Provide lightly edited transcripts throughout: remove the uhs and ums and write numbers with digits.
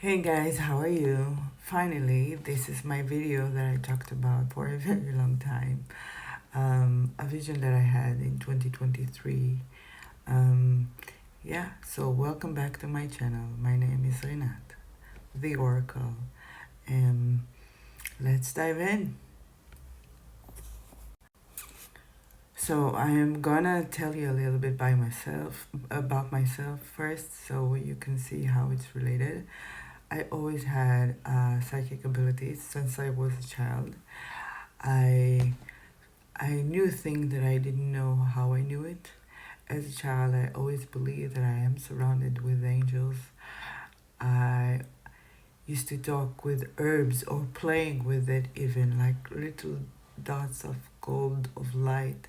Hey guys, how are you? Finally, this is my video that I talked about for a very long time. A vision that I had in 2023. Um, so welcome back to my channel. My name is Renat, the Oracle. And let's dive in. So I am gonna tell you a little bit about myself first, so you can see how it's related. I always had psychic abilities since I was a child. I I knew things that I didn't know how I knew it. As a child, I always believed that I am surrounded with angels. I used to talk with herbs or playing with it, even like little dots of gold of light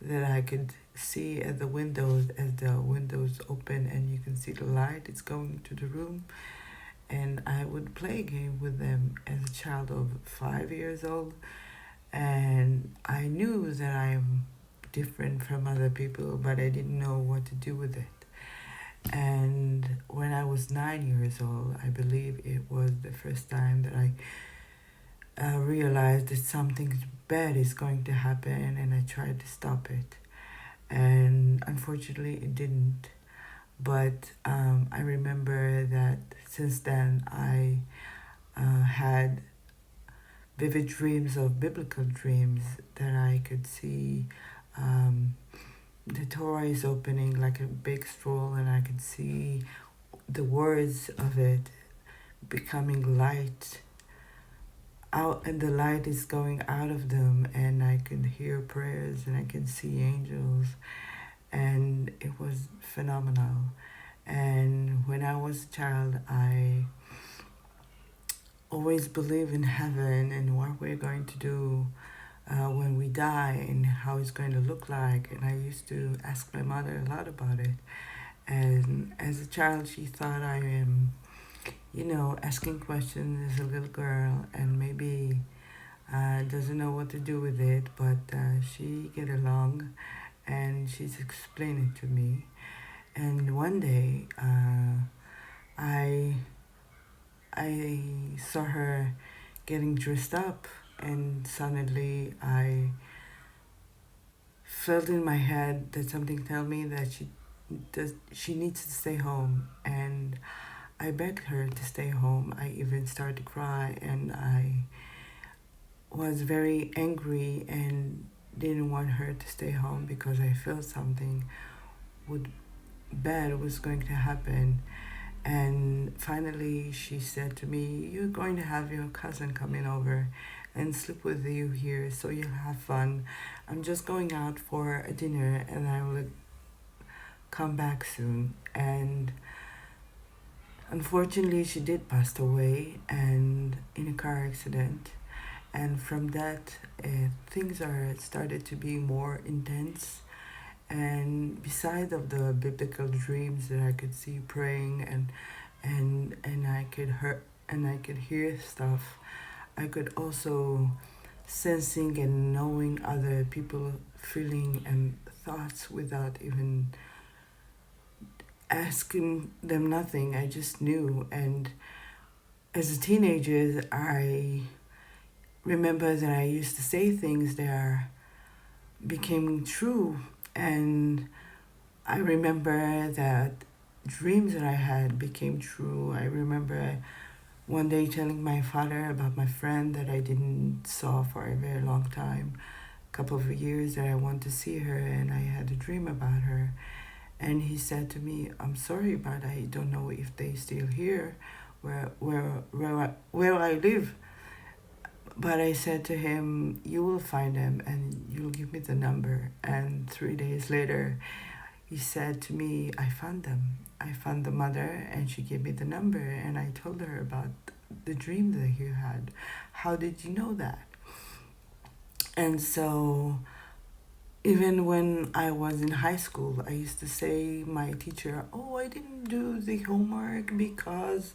that I could see at the windows as the windows open and you can see the light. It's going to the room, and I would play a game with them as a child of 5 years old. And I knew that I'm different from other people, but I didn't know what to do with it. And when I was 9 years old, I believe it was the first time that I realized that something bad is going to happen, and I tried to stop it. And unfortunately, it didn't. But I remember that since then, I had vivid dreams of biblical dreams that I could see the Torah is opening like a big scroll, and I could see the words of it becoming light out, and the light is going out of them, and I could hear prayers and I could see angels, and it was phenomenal. And when I was a child, I always believed in heaven and what we're going to do when we die and how it's going to look like. And I used to ask my mother a lot about it. And as a child, she thought I am, asking questions as a little girl, and maybe doesn't know what to do with it. But she get along, and she's explained it to me. And one day, I I saw her getting dressed up, and suddenly I felt in my head that something tell me that she needs to stay home. And I begged her to stay home. I even started to cry, and I was very angry and didn't want her to stay home because I felt something would bad was going to happen. And finally she said to me, "You're going to have your cousin coming over and sleep with you here, so you'll have fun. I'm just going out for a dinner and I will come back soon." And unfortunately, she did pass away and in a car accident. And from that, things are started to be more intense. And beside of the biblical dreams that I could see praying, and I could hear stuff, I could also sensing and knowing other people feeling and thoughts without even asking them nothing. I just knew. And as a teenager, I remember that I used to say things that became true. And I remember that dreams that I had became true. I remember one day telling my father about my friend that I didn't saw for a very long time, a couple of years, that I want to see her, and I had a dream about her. And he said to me, "I'm sorry, but I don't know if they still here where I live." But I said to him, "You will find them and you'll give me the number." And 3 days later, he said to me, "I found them. I found the mother, and she gave me the number." And I told her about the dream that he had. "How did you know that?" And so even when I was in high school, I used to say my teacher, "Oh, I didn't do the homework because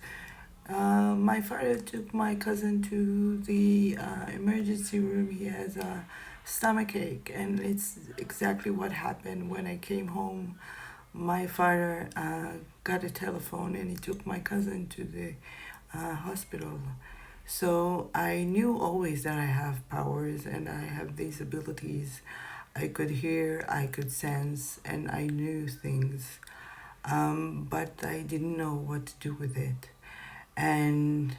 my father took my cousin to the emergency room. He has a stomach ache." And it's exactly what happened when I came home. my father got a telephone and he took my cousin to the hospital. So I knew always that I have powers and I have these abilities. I could hear, I could sense, and I knew things. But I didn't know what to do with it. And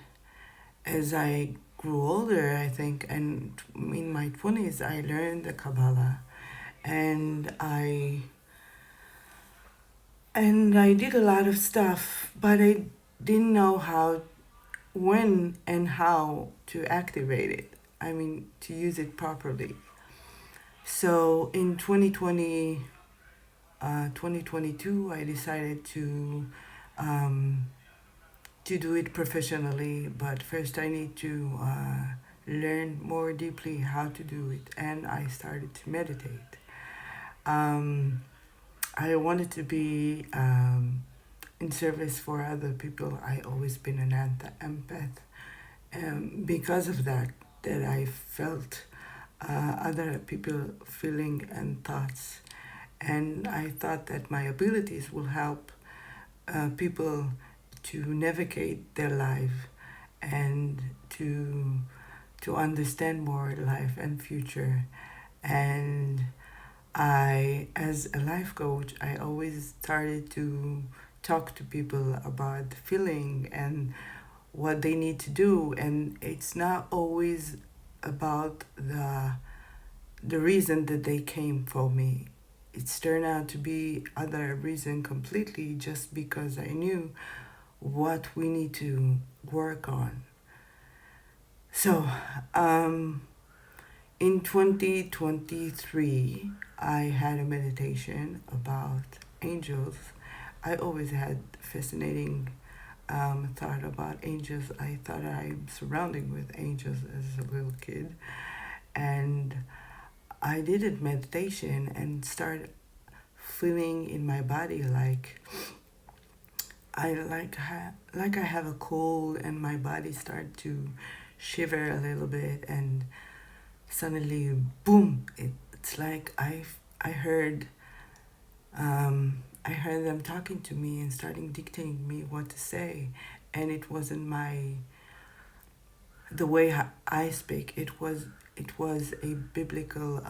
as I grew older, I think, and in my 20s, I learned the Kabbalah. And I did a lot of stuff, but I didn't know how, when, and how to activate it. I mean, to use it properly. So in 2022, I decided to do it professionally, but first I need to learn more deeply how to do it, and I started to meditate. Um, I wanted to be in service for other people. I always been an empath. Because of that, that I felt other people feeling and thoughts, and I thought that my abilities will help people to navigate their life and to understand more life and future. And I, as a life coach, I always started to talk to people about feeling and what they need to do, and it's not always about the reason that they came for me. It's turned out to be other reason completely, just because I knew what we need to work on. So, in 2023, I had a meditation about angels. I always had fascinating thought about angels. I thought I'm surrounding with angels as a little kid, and I did a meditation and started feeling in my body like like I have a cold, and my body started to shiver a little bit, and suddenly, boom! It's like I heard I heard them talking to me and starting dictating me what to say, and it wasn't the way I speak. It was a biblical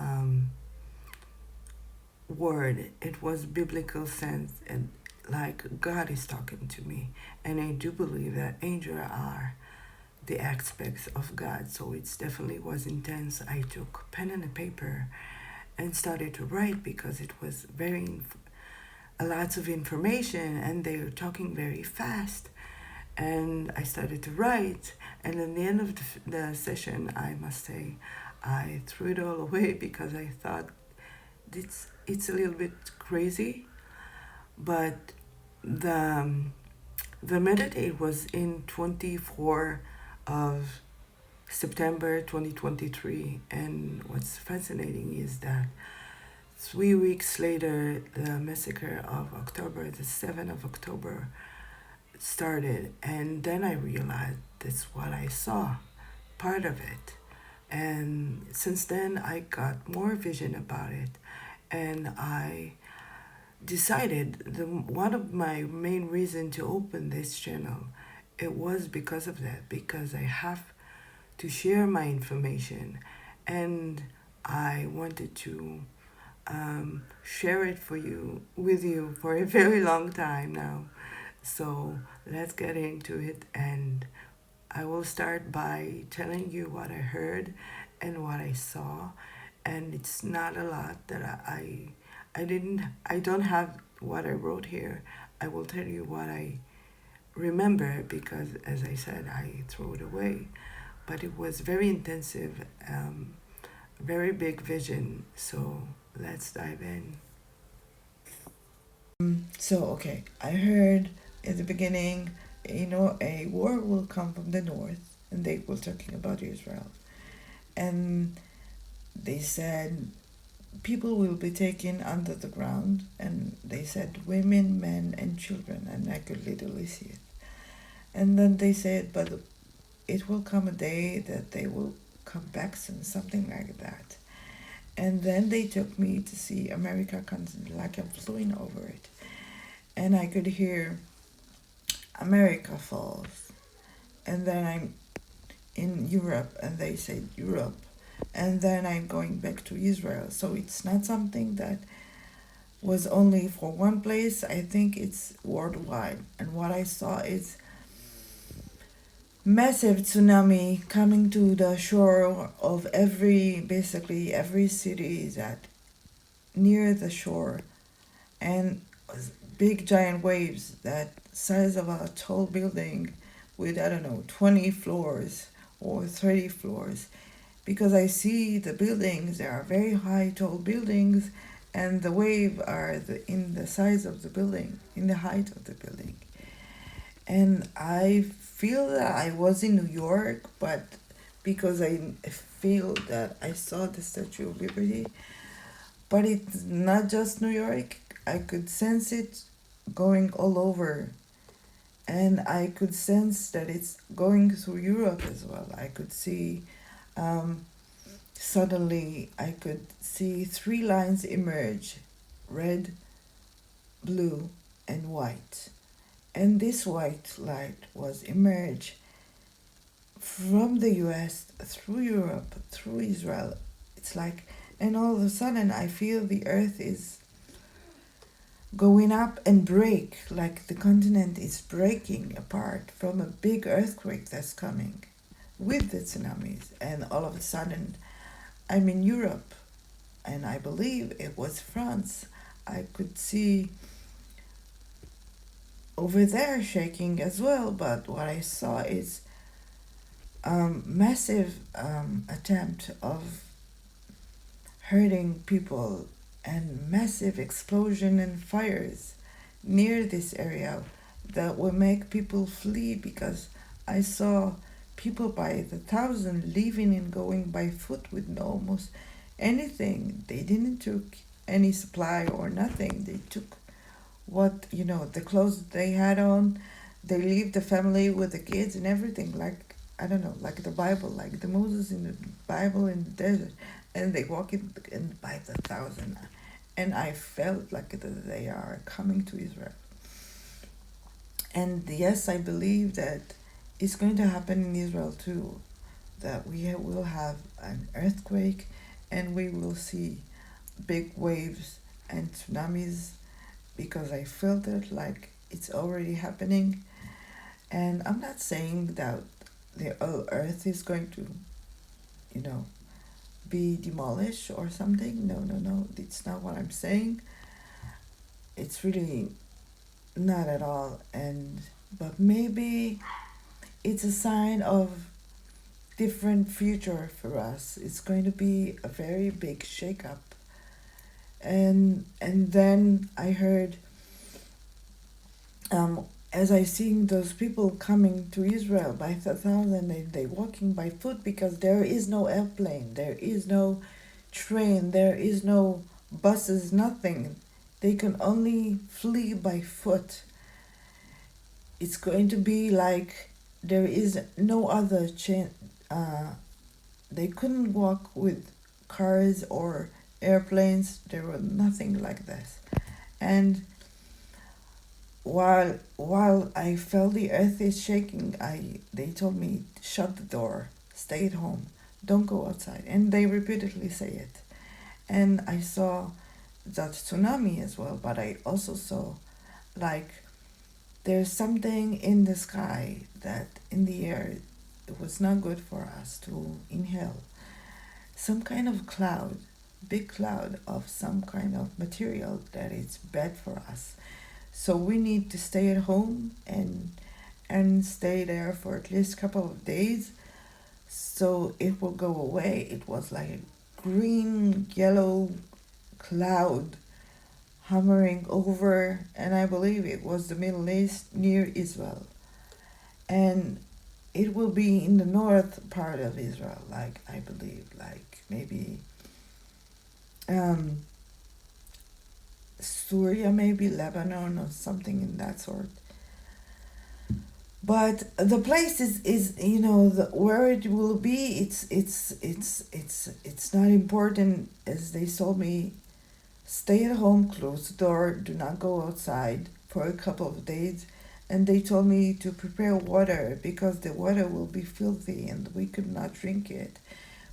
word. It was biblical sense, and like God is talking to me, and I do believe that angels are the aspects of God. So it definitely was intense. I took pen and a paper and started to write because it was a lots of information, and they were talking very fast. And I started to write, and at the end of the session, I must say, I threw it all away because I thought it's a little bit crazy. But the the meditate was in 24 of September 2023, and what's fascinating is that 3 weeks later, the massacre of October, the 7th of October, started, and then I realized that's what I saw, part of it. And since then, I got more vision about it, and I decided one of my main reason to open this channel, it was because of that, because I have to share my information, and I wanted to share it with you for a very long time now. So let's get into it, and I will start by telling you what I heard and what I saw, and it's not a lot that I don't have what I wrote here. I will tell you what I remember because, as I said, I threw it away. But it was very intensive, very big vision. So let's dive in. So, okay, I heard in the beginning, a war will come from the north, and they were talking about Israel. And they said people will be taken under the ground, and they said women, men, and children, and I could literally see it. And then they said, but it will come a day that they will come back soon, something like that. And then they took me to see America continent, like I'm flying over it. and I could hear America falls, and then I'm in Europe and they say Europe, and then I'm going back to Israel. So it's not something that was only for one place. I think it's worldwide. And what I saw is massive tsunami coming to the shore of basically every city that near the shore, and big giant waves that size of a tall building with, I don't know, 20 floors or 30 floors, because I see the buildings, they are very high tall buildings, and the wave are in the size of the building, in the height of the building. And I feel that I was in New York, but because I feel that I saw the Statue of Liberty, but it's not just New York. I could sense it going all over, and I could sense that it's going through Europe as well. I could see, um, suddenly, I could see three lines emerge: red, blue, and white. And this white light was emerge from the US through Europe, through Israel. It's like, and all of a sudden I feel the earth is going up and break, like the continent is breaking apart from a big earthquake that's coming with the tsunamis. And all of a sudden I'm in Europe, and I believe it was France. I could see over there shaking as well, but what I saw is massive attempt of hurting people and massive explosion and fires near this area that will make people flee, because I saw people by the thousand leaving and going by foot with no almost anything. They didn't took any supply or nothing. They took what, the clothes they had on. They leave the family with the kids and everything, like, I don't know, like the Bible, like the Moses in the Bible in the desert, and they walk in by the thousand. And I felt like that they are coming to Israel. And yes, I believe that it's going to happen in Israel too, that will have an earthquake, and we will see big waves and tsunamis, because I felt it like it's already happening. And I'm not saying that the whole earth is going to, you know, be demolished or something. No, no, no. It's not what I'm saying. It's really not at all. And but maybe it's a sign of different future for us. It's going to be a very big shakeup. And then I heard, as I seen those people coming to Israel by the thousand, they walking by foot, because there is no airplane, there is no train, there is no buses, nothing. They can only flee by foot. It's going to be like there is no other chance. They couldn't walk with cars or airplanes. There was nothing like this. And while I felt the earth is shaking, they told me, shut the door, stay at home, don't go outside. And they repeatedly say it. And I saw that tsunami as well, but I also saw, like, there's something in the sky, that in the air, it was not good for us to inhale. Some kind of cloud, big cloud of some kind of material that is bad for us. So we need to stay at home and stay there for at least a couple of days, so it will go away. It was like a green yellow cloud hovering over, and I believe it was the Middle East near Israel. And it will be in the north part of Israel, like, I believe, like maybe Syria, maybe Lebanon or something in that sort. But the place is where it will be. It's not important, as they told me. Stay at home, close the door, do not go outside for a couple of days, and they told me to prepare water because the water will be filthy and we could not drink it.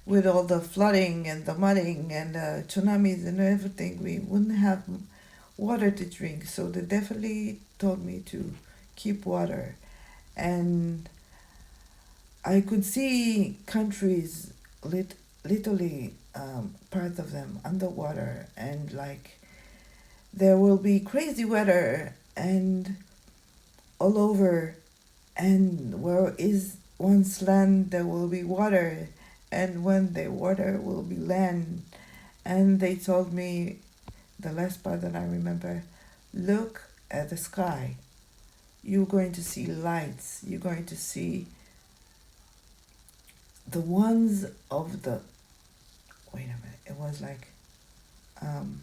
With all the flooding and the mudding and the tsunamis and everything, we wouldn't have water to drink. So they definitely told me to keep water. And I could see countries, literally, part of them underwater, and like there will be crazy weather and all over, and where is once land there will be water, and when the water will be land. And they told me, the last part that I remember, look at the sky. You're going to see lights. You're going to see the ones of the, wait a minute, it was like, um,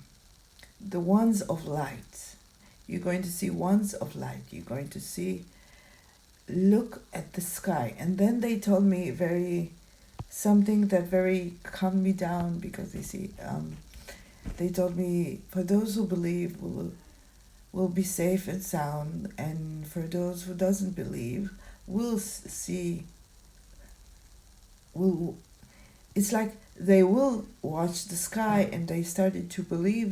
the ones of light. You're going to see ones of light. You're going to see, look at the sky. And then they told me very, something that very calmed me down, because you see, they told me, for those who believe will be safe and sound, and for those who doesn't believe will see, will, it's like they will watch the sky, and they started to believe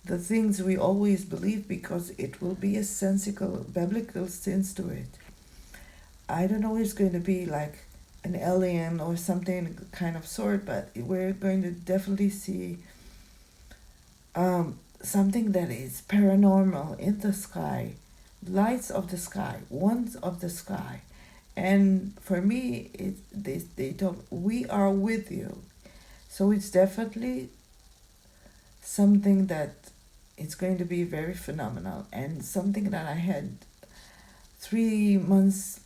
the things we always believe, because it will be a sensical biblical sense to it. I don't know if it's going to be like an alien or something kind of sort, but we're going to definitely see, something that is paranormal in the sky, lights of the sky, ones of the sky. And for me, they told, we are with you. So it's definitely something that it's going to be very phenomenal, and something that I had 3 months,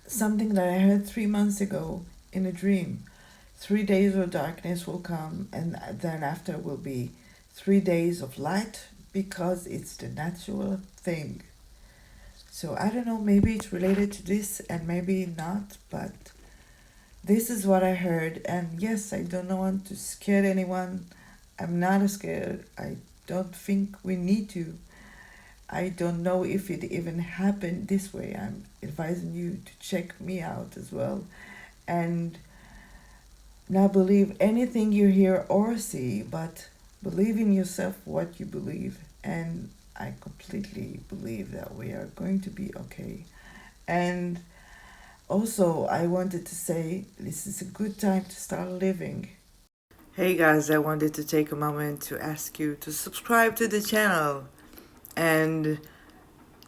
something that I heard 3 months ago in a dream. 3 days of darkness will come, and then after will be 3 days of light, because it's the natural thing. So I don't know, maybe it's related to this and maybe not, but this is what I heard. And yes, I don't want to scare anyone. I'm not scared. I don't think we need to. I don't know if it even happened this way. I'm advising you to check me out as well. And not believe anything you hear or see, but believe in yourself what you believe. And I completely believe that we are going to be okay. And also, I wanted to say this is a good time to start living. Hey guys, I wanted to take a moment to ask you to subscribe to the channel and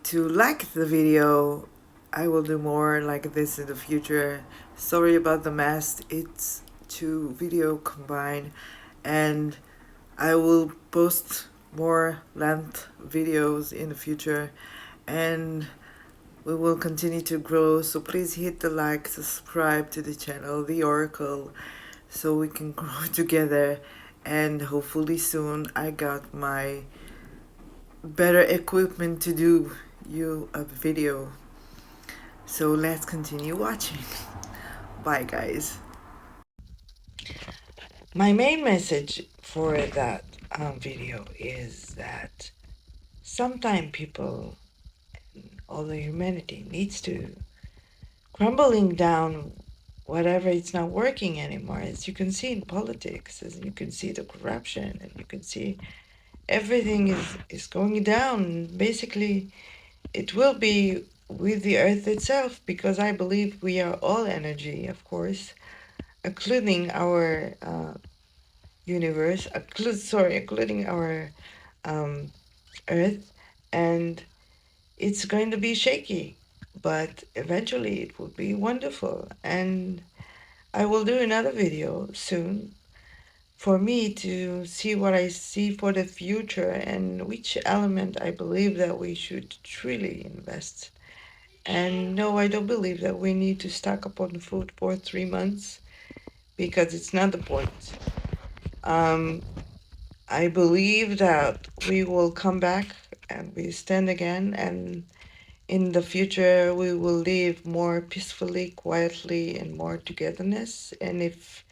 to like the video. I will do more like this in the future. Sorry about the mess, it's two video combined, and I will post more length videos in the future, and we will continue to grow. So please hit the like, subscribe to the channel, The Oracle, so we can grow together. And hopefully soon I got my better equipment to do you a video. So let's continue watching. Bye guys. My main message for that video is that sometimes people, all the humanity needs to crumbling down whatever it's not working anymore. As you can see in politics, as you can see the corruption, and you can see everything is going down. Basically, it will be with the earth itself, because I believe we are all energy, of course, including our universe, including our earth, and it's going to be shaky, but eventually it will be wonderful. And I will do another video soon for me to see what I see for the future and which element I believe that we should truly invest. And no, I don't believe that we need to stock up on food for 3 months, because it's not the point. I believe that we will come back and we stand again, and in the future we will live more peacefully, quietly, and more togetherness. And if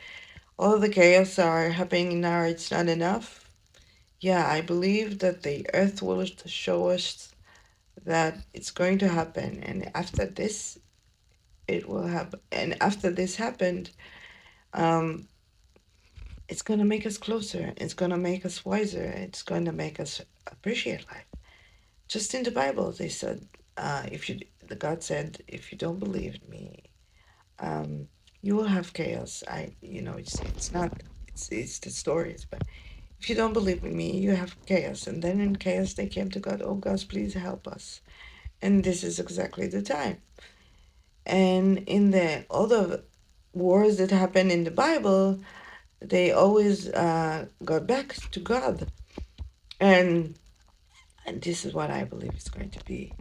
all the chaos are happening now, it's not enough. yeah, I believe that the earth will show us that it's going to happen, and after this, it will happen. And after this happened, um, it's going to make us closer. It's going to make us wiser. It's going to make us appreciate life. Just in the Bible, they said, if you, the God said, if you don't believe me, um, you will have chaos. It's not, it's the stories, but if you don't believe in me, you have chaos. And then in chaos, they came to God, oh, God, please help us. And this is exactly the time. And in the other wars that happen in the Bible, they always got back to God. And, and this is what I believe is going to be.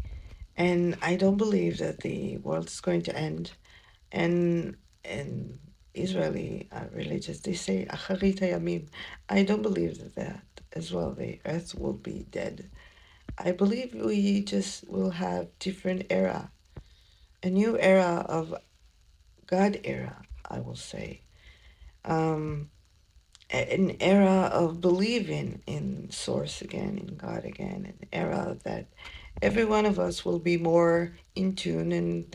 And I don't believe that the world is going to end. And Israeli religious, they say Acharit Hayamim. I don't believe that as well. The earth will be dead. I believe we just will have different era, a new era of God era, I will say. Um, an era of believing in Source again, in God again, an era that every one of us will be more in tune. And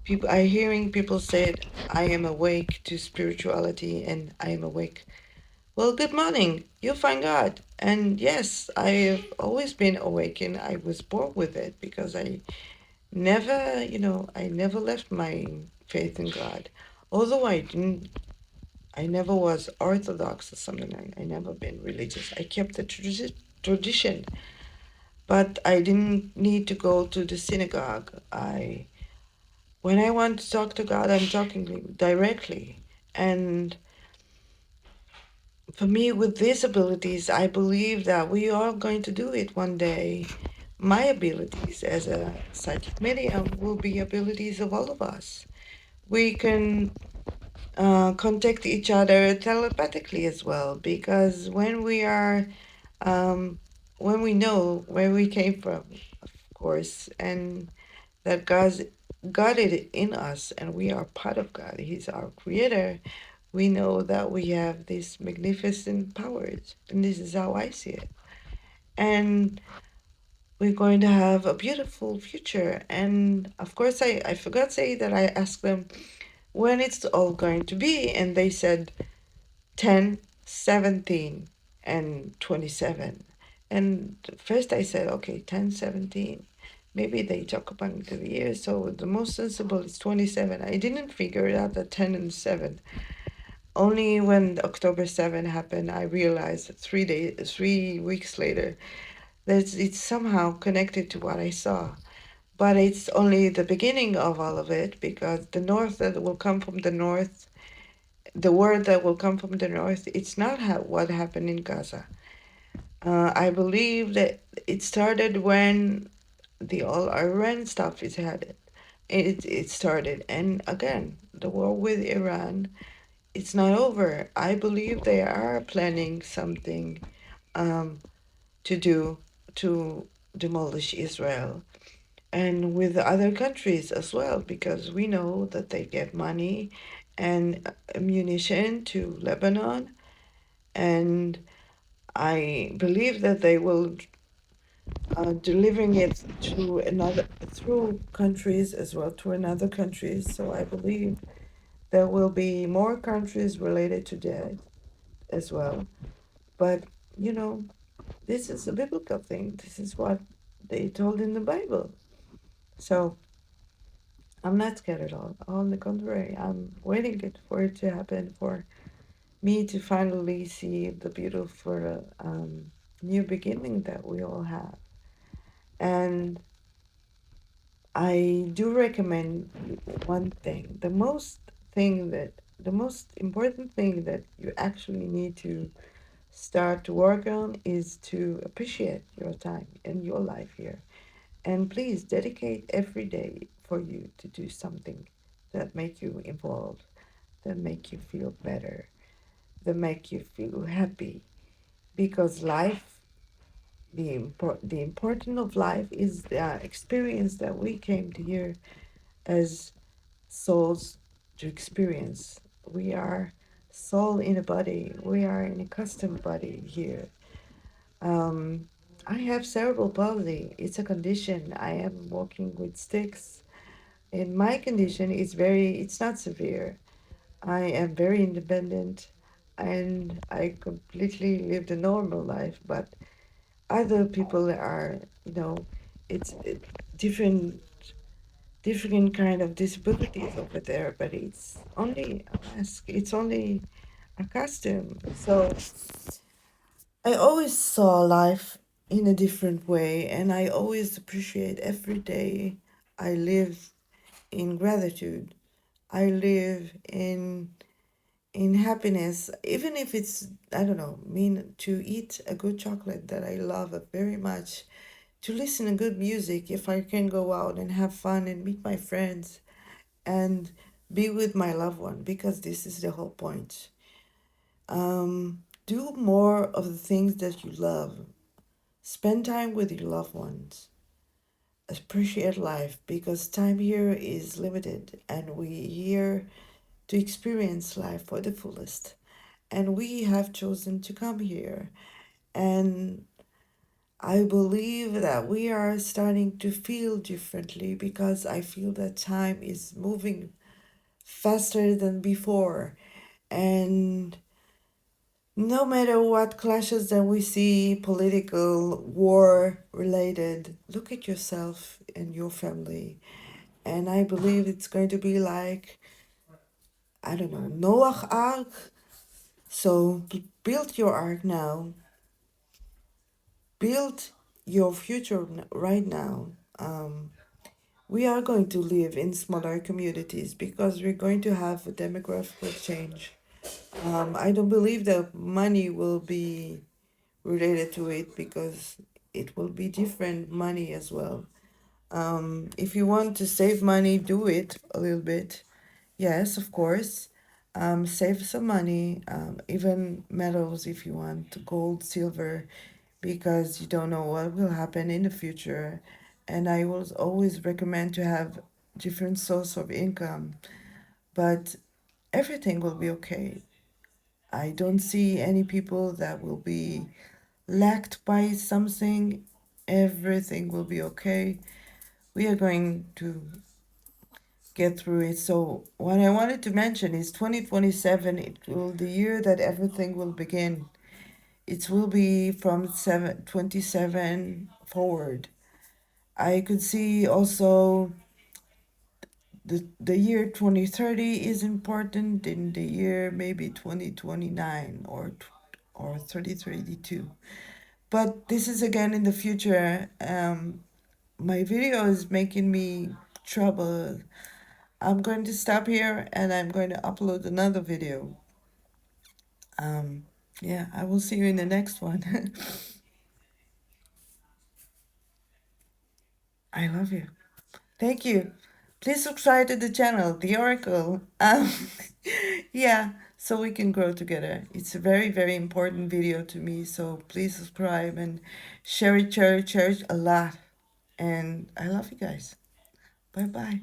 people, I hearing people say, I am awake to spirituality and I am awake. Well, good morning. You'll find God. And yes, I have always been awake, and I was born with it because I never left my faith in God. Although I never was Orthodox or something. I never been religious. I kept the tradition, but I didn't need to go to the synagogue. When I want to talk to God, I'm talking directly. And for me, with these abilities, I believe that we are going to do it one day. My abilities as a psychic medium will be abilities of all of us. We can contact each other telepathically as well, because um, when we know where we came from, of course, and that God is in us and we are part of God, He's our creator, we know that we have these magnificent powers. And this is how I see it. And we're going to have a beautiful future. And of course, I forgot to say that I asked them when it's all going to be. And they said 10, 17, and 27. And first I said, okay, 10, 17. Maybe they talk about the years, so the most sensible is 27. I didn't figure it out that 10 and 7. Only when October 7 happened, I realized 3 weeks later that it's somehow connected to what I saw. But it's only the beginning of all of it, because the north that will come from the north, the word that will come from the north, it's not what happened in Gaza. I believe that it started when the all Iran stuff is had. It started, and again, the war with Iran, it's not over. I believe they are planning something um, to do to demolish Israel, and with other countries as well, because we know that they get money and ammunition to Lebanon, and I believe that they will delivering it to another through countries as well to another countries. So I believe there will be more countries related to that as well. But you know, this is a biblical thing. This is what they told in the Bible. So I'm not scared at all. On the contrary, I'm waiting for it to happen, for me to finally see the beautiful new beginning that we all have. And I do recommend one thing. The most important thing that you actually need to start to work on is to appreciate your time and your life here. And please dedicate every day for you to do something that make you evolve, that make you feel better, that make you feel happy. Because life, the important of life is the experience that we came to here as souls to experience. We are soul in a body. We are in a custom body here. Um, I have cerebral palsy. It's a condition. I am walking with sticks. And my condition is it's not severe. I am very independent and I completely live the normal life, but other people are, it's different, different kind of disabilities over there, but it's only a mask, it's only a costume. So I always saw life in a different way, and I always appreciate every day I live in gratitude. I live in happiness, even if it's, I don't know, mean to eat a good chocolate that I love very much, to listen to good music, if I can go out and have fun and meet my friends and be with my loved one, because this is the whole point. Do more of the things that you love. Spend time with your loved ones. Appreciate life because time here is limited and we here to experience life for the fullest. And we have chosen to come here. And I believe that we are starting to feel differently because I feel that time is moving faster than before. And no matter what clashes that we see, political, war related, look at yourself and your family. And I believe it's going to be like, I don't know, Noah Ark. So build your ark now. Build your future right now. We are going to live in smaller communities because we're going to have a demographical change. I don't believe that money will be related to it because it will be different money as well. If you want to save money, do it a little bit. Yes, of course. Save some money, even metals if you want, gold, silver, because you don't know what will happen in the future. And I will always recommend to have different source of income, but everything will be okay. I don't see any people that will be lacked by something. Everything will be okay. We are going to get through it. So what I wanted to mention is 2027, it will the year that everything will begin. It will be from 27 forward. I could see also the year 2030 is important in the year maybe 2029 or 3032. But this is again in the future. My video is making me trouble. I'm going to stop here and I'm going to upload another video. Um, yeah, I will see you in the next one. I love you. Thank you. Please subscribe to the channel, The Oracle. Yeah, so we can grow together. It's a very, very important video to me. So please subscribe and share it a lot. And I love you guys. Bye bye.